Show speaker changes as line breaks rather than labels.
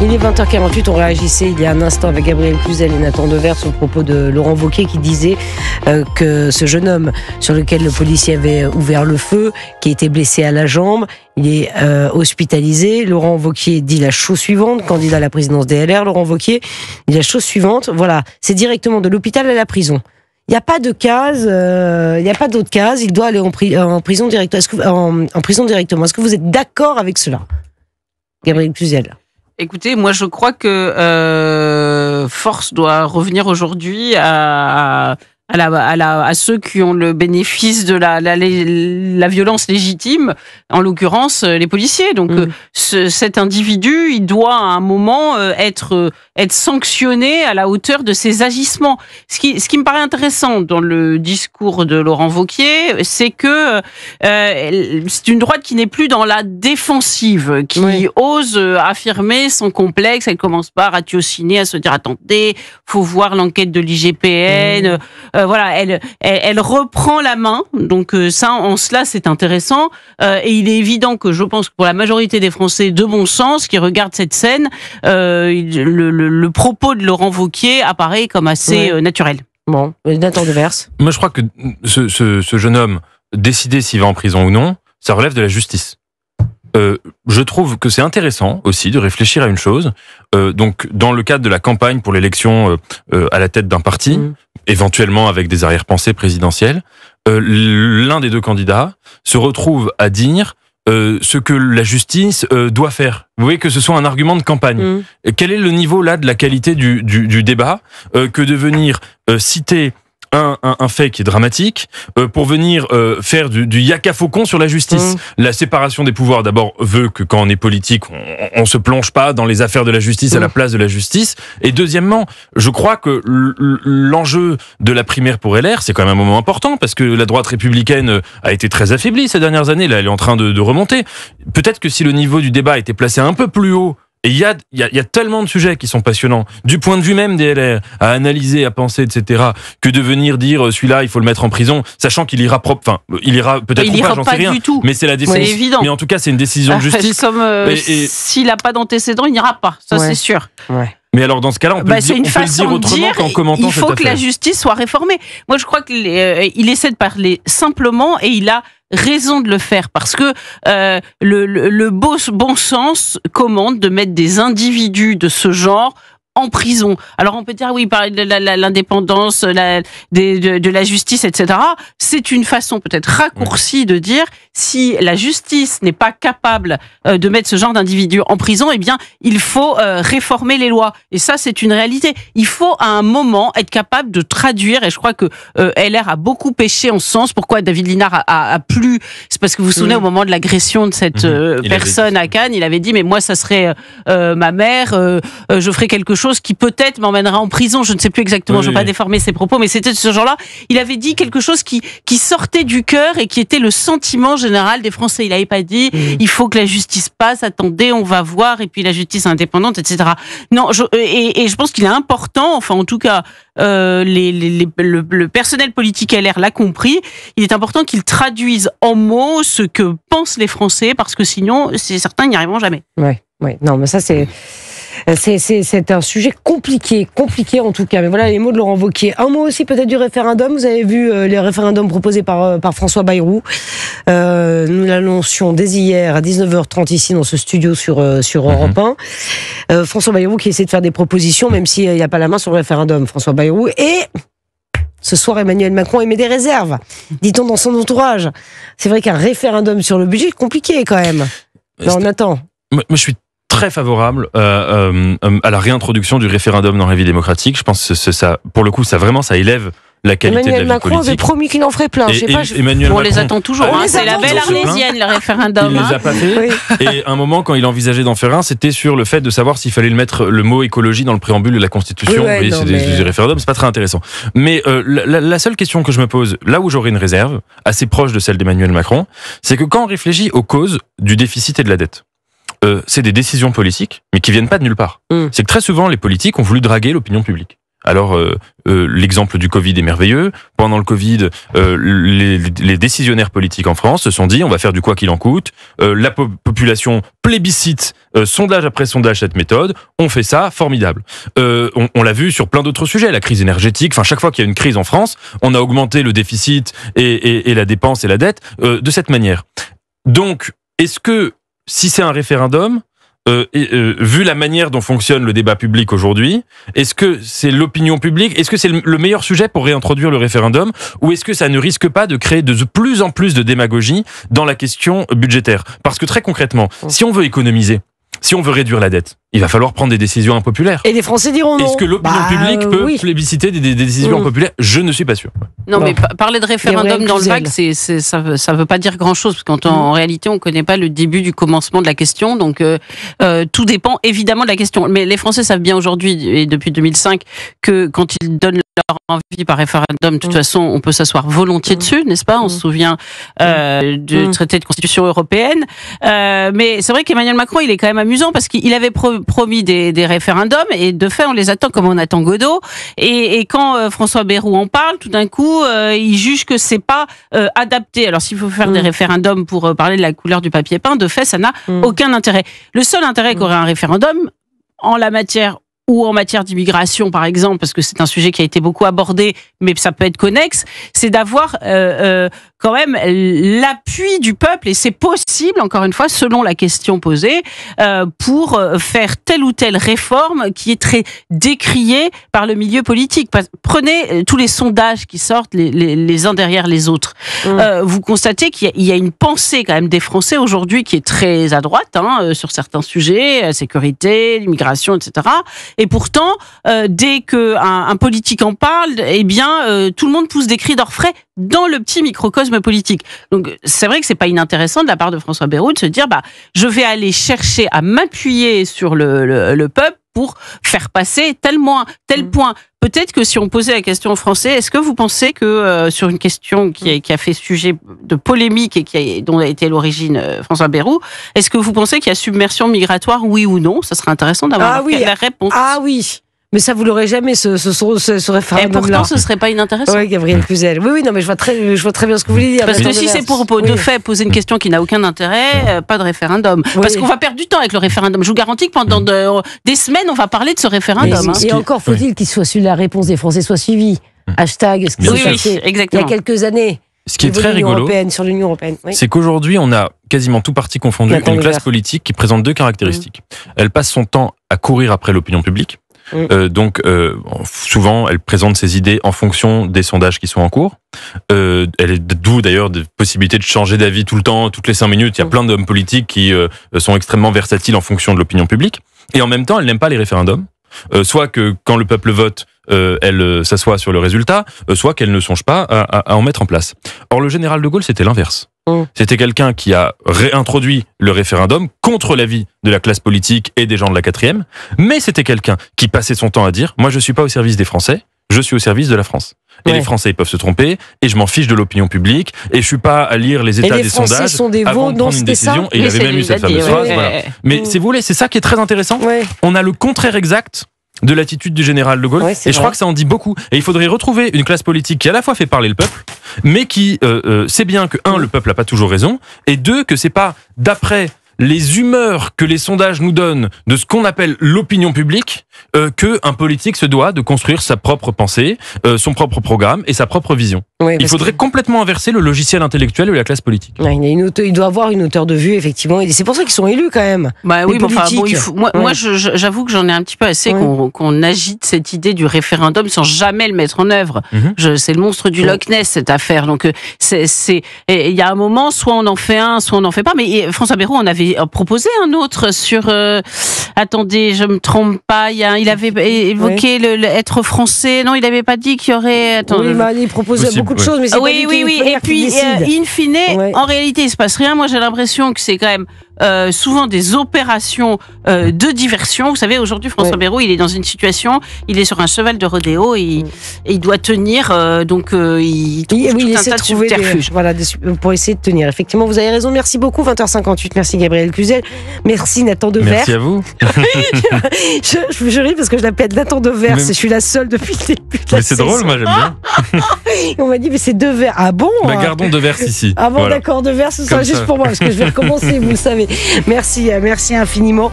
Il est 20h48, on réagissait il y a un instant avec Gabriel Cluzel et Nathan Devers au propos de Laurent Wauquiez qui disait que ce jeune homme sur lequel le policier avait ouvert le feu, qui était blessé à la jambe, il est hospitalisé. Laurent Wauquiez dit la chose suivante, candidat à la présidence des LR, Laurent Wauquiez dit la chose suivante, voilà, c'est directement de l'hôpital à la prison. Il n'y a pas de case, il n'y a pas d'autre case, il doit aller en prison directement. En prison directement. Est-ce que vous êtes d'accord avec cela, Gabriel Cluzel?
Écoutez, moi je crois que force doit revenir aujourd'hui à ceux qui ont le bénéfice de la violence légitime, en l'occurrence les policiers. Donc cet individu, il doit à un moment être sanctionné à la hauteur de ses agissements. Ce qui me paraît intéressant dans le discours de Laurent Wauquiez, c'est que c'est une droite qui n'est plus dans la défensive, qui ose affirmer son complexe. Elle commence pas à ratiociner, à se dire attendez, faut voir l'enquête de l'IGPN. Voilà, elle reprend la main. Donc ça, en cela, c'est intéressant. Et il est évident que je pense que pour la majorité des Français de bon sens qui regardent cette scène, le propos de Laurent Wauquiez apparaît comme assez naturel.
Bon, Nathan Devers.
Moi, je crois que ce jeune homme, décider s'il va en prison ou non, ça relève de la justice. Je trouve que c'est intéressant aussi de réfléchir à une chose. Donc, dans le cadre de la campagne pour l'élection à la tête d'un parti, éventuellement avec des arrière-pensées présidentielles, l'un des deux candidats se retrouve à dire ce que la justice doit faire. Vous voyez que ce soit un argument de campagne. Quel est le niveau là de la qualité du débat que de venir citer un fait qui est dramatique pour venir faire du yaka faucon sur la justice. La séparation des pouvoirs d'abord veut que quand on est politique, on se plonge pas dans les affaires de la justice à la place de la justice. Et deuxièmement, je crois que l'enjeu de la primaire pour LR, c'est quand même un moment important parce que la droite républicaine a été très affaiblie ces dernières années. Là, elle est en train de remonter. Peut-être que si le niveau du débat était placé un peu plus haut. Et il y a tellement de sujets qui sont passionnants, du point de vue même des LR, à analyser, à penser, etc., que de venir dire celui-là, il faut le mettre en prison, sachant qu'il ira il ira peut-être ou pas, j'en sais rien. Du tout. Mais c'est la décision.
C'est évident.
Mais en tout cas, c'est une décision de justice.
Comme s'il n'a pas d'antécédents, il n'ira pas. Ça, c'est sûr.
Mais alors, dans ce cas-là, on peut le dire autrement qu'en commentant cette affaire.
Il faut que la justice soit réformée. Moi, je crois qu'il essaie de parler simplement et il a raison de le faire parce que le bon sens commande de mettre des individus de ce genre en prison. Alors on peut dire oui, parler de l'indépendance de la justice, etc. C'est une façon peut-être raccourcie de dire si la justice n'est pas capable de mettre ce genre d'individus en prison, eh bien il faut réformer les lois. Et ça c'est une réalité. Il faut à un moment être capable de traduire. Et je crois que LR a beaucoup péché en ce sens. Pourquoi David Linard a plu? C'est parce que vous vous souvenez au moment de l'agression de cette personne à Cannes, il avait dit mais moi ça serait ma mère, je ferai quelque chose qui peut-être m'emmènera en prison, je ne sais plus exactement, je ne veux pas déformer ses propos, mais c'était de ce genre-là. Il avait dit quelque chose qui sortait du cœur et qui était le sentiment général des Français. Il n'avait pas dit il faut que la justice passe, attendez, on va voir, et puis la justice indépendante, etc. Non, et je pense qu'il est important, enfin en tout cas, le personnel politique LR l'a compris, il est important qu'il traduise en mots ce que pensent les Français, parce que sinon, c'est certain, ils n'y arriveront jamais.
Ouais, non, mais ça c'est un sujet compliqué en tout cas. Mais voilà les mots de Laurent Wauquiez. Un mot aussi peut-être du référendum. Vous avez vu les référendums proposés par François Bayrou. Nous l'annoncions dès hier à 19h30 ici dans ce studio sur Europe 1. François Bayrou qui essaie de faire des propositions, même s'il n'y a pas la main sur le référendum. François Bayrou. Et ce soir, Emmanuel Macron émet des réserves, dit-on dans son entourage. C'est vrai qu'un référendum sur le budget est compliqué quand même. Non, Nathan.
Moi, je suis très favorable à la réintroduction du référendum dans la vie démocratique. Je pense que ça, pour le coup, ça élève la qualité de la vie
Macron
politique.
avait promis qu'il en ferait plein.
On les attend toujours. C'est la belle arlésienne, le référendum.
Il les a pas fait. Et un moment, quand il envisageait d'en faire un, c'était sur le fait de savoir s'il fallait mettre le mot écologie dans le préambule de la Constitution. C'est des référendums, c'est pas très intéressant. Mais la seule question que je me pose, là où j'aurais une réserve, assez proche de celle d'Emmanuel Macron, c'est que quand on réfléchit aux causes du déficit et de la dette, c'est des décisions politiques, mais qui viennent pas de nulle part. C'est que très souvent, les politiques ont voulu draguer l'opinion publique. Alors, l'exemple du Covid est merveilleux. Pendant le Covid, les décisionnaires politiques en France se sont dit, on va faire du quoi qu'il en coûte. La population plébiscite, sondage après sondage, cette méthode. On fait ça, formidable. On l'a vu sur plein d'autres sujets, la crise énergétique. Enfin, chaque fois qu'il y a une crise en France, on a augmenté le déficit et la dépense et la dette de cette manière. Donc, est-ce que, si c'est un référendum, vu la manière dont fonctionne le débat public aujourd'hui, est-ce que c'est l'opinion publique, est-ce que c'est le meilleur sujet pour réintroduire le référendum, ou est-ce que ça ne risque pas de créer de plus en plus de démagogie dans la question budgétaire? Parce que très concrètement, si on veut économiser, si on veut réduire la dette, il va falloir prendre des décisions impopulaires.
Et les Français diront non.
Est-ce que l'opinion publique peut plébisciter des décisions impopulaires? Je ne suis pas sûr.
Non, mais parler de référendum dans le vague, ça veut pas dire grand-chose, parce qu'en réalité, on connaît pas le début du commencement de la question, donc tout dépend évidemment de la question. Mais les Français savent bien aujourd'hui, et depuis 2005, que quand ils donnent leur envie par référendum, de toute façon, on peut s'asseoir volontiers dessus, n'est-ce pas? On se souvient du traité de constitution européenne. Mais c'est vrai qu'Emmanuel Macron, il est quand même amusant, parce qu'il avait promis des référendums, et de fait, on les attend comme on attend Godot. Et quand François Bayrou en parle, tout d'un coup, il juge que c'est pas adapté. Alors, s'il faut faire des référendums pour parler de la couleur du papier peint, de fait, ça n'a aucun intérêt. Le seul intérêt qu'aurait un référendum, en la matière ou en matière d'immigration, par exemple, parce que c'est un sujet qui a été beaucoup abordé, mais ça peut être connexe, c'est d'avoir quand même l'appui du peuple, et c'est possible, encore une fois, selon la question posée, pour faire telle ou telle réforme qui est très décriée par le milieu politique. Prenez tous les sondages qui sortent les uns derrière les autres. Vous constatez qu'il y a une pensée quand même des Français aujourd'hui qui est très à droite, sur certains sujets, la sécurité, l'immigration, etc. Et pourtant, dès qu'un politique en parle, eh bien, tout le monde pousse des cris d'orfraie dans le petit microcosme politique. Donc, c'est vrai que c'est pas inintéressant de la part de François Bayrou de se dire, je vais aller chercher à m'appuyer sur le peuple pour faire passer tel point. Peut-être que si on posait la question aux Français, est-ce que vous pensez que sur une question qui a fait sujet de polémique et dont a été à l'origine François Bayrou, est-ce que vous pensez qu'il y a submersion migratoire, oui ou non? Ça serait intéressant d'avoir la réponse.
Ah oui. Mais ça, vous l'aurez jamais, ce référendum-là.
Et pourtant, ce serait pas inintéressant.
Oui, Gabriel Cluzel. Oui, non, mais je vois très bien ce que vous voulez dire.
Parce que si c'est pour, de fait, poser une question qui n'a aucun intérêt, pas de référendum. Oui. Parce qu'on va perdre du temps avec le référendum. Je vous garantis que pendant des semaines, on va parler de ce référendum.
Et encore faut-il la réponse des Français soit suivie. Hashtag, ce qui s'est passé il y a quelques années.
Ce qui est très rigolo,
sur l'Union européenne,
c'est qu'aujourd'hui, on a quasiment tout parti confondu une classe politique qui présente deux caractéristiques. Elle passe son temps à courir après l'opinion publique. Donc souvent elle présente ses idées en fonction des sondages qui sont en cours. Elle est d'où d'ailleurs des possibilités de changer d'avis tout le temps, toutes les 5 minutes. Il y a plein d'hommes politiques qui sont extrêmement versatiles en fonction de l'opinion publique. Et en même temps, elle n'aime pas les référendums. Soit que quand le peuple vote, elle s'assoit sur le résultat, soit qu'elle ne songe pas à en mettre en place. Or le général de Gaulle, c'était l'inverse. C'était quelqu'un qui a réintroduit le référendum contre l'avis de la classe politique et des gens de la 4e, mais c'était quelqu'un qui passait son temps à dire « Moi, je suis pas au service des Français, je suis au service de la France. » Et les Français, ils peuvent se tromper, et je m'en fiche de l'opinion publique, et je suis pas à lire les états des sondages avant de prendre une décision. Et il avait même eu cette fameuse phrase. Voilà. Mais si vous voulez, c'est ça qui est très intéressant. On a le contraire exact de l'attitude du général de Gaulle, et je crois que ça en dit beaucoup. Et il faudrait retrouver une classe politique qui à la fois fait parler le peuple, mais qui sait bien que, le peuple n'a pas toujours raison, et 2, que c'est pas d'après les humeurs que les sondages nous donnent de ce qu'on appelle l'opinion publique qu'un politique se doit de construire sa propre pensée, son propre programme et sa propre vision. Il faudrait complètement inverser le logiciel intellectuel de la classe politique.
Il doit avoir une hauteur de vue, effectivement, et c'est pour ça qu'ils sont élus quand même.
Moi, j'avoue que j'en ai un petit peu assez qu'on agite cette idée du référendum sans jamais le mettre en œuvre. C'est le monstre du Loch Ness, cette affaire. Donc il y a un moment, soit on en fait un, soit on n'en fait pas. Mais François Bayrou en avait proposé un autre sur. Attendez, je me trompe pas. Il avait évoqué être français. Non, il n'avait pas dit qu'il y aurait.
Il proposait beaucoup de choses, mais c'est
oui. Et puis, in fine, en réalité, il se passe rien. Moi, j'ai l'impression que c'est quand même souvent des opérations de diversion. Vous savez, aujourd'hui, François Bayrou, il est dans une situation, il est sur un cheval de rodéo et il doit tenir, il trouve tout un tas de subterfuges.
Pour essayer de tenir. Effectivement, vous avez raison. Merci beaucoup, 20h58. Merci Gabriel Cluzel. Merci Nathan Dever.
Merci à vous.
je ris parce que je l'appelle Nathan Dever. Je suis la seule depuis le début de la
c'est
saison.
drôle, moi j'aime bien.
On m'a dit, mais c'est Dever. Ah bon?
Gardons Devers ici.
Ah bon, voilà. D'accord, Dever, ce sera juste pour moi parce que je vais recommencer, vous le savez. Merci infiniment.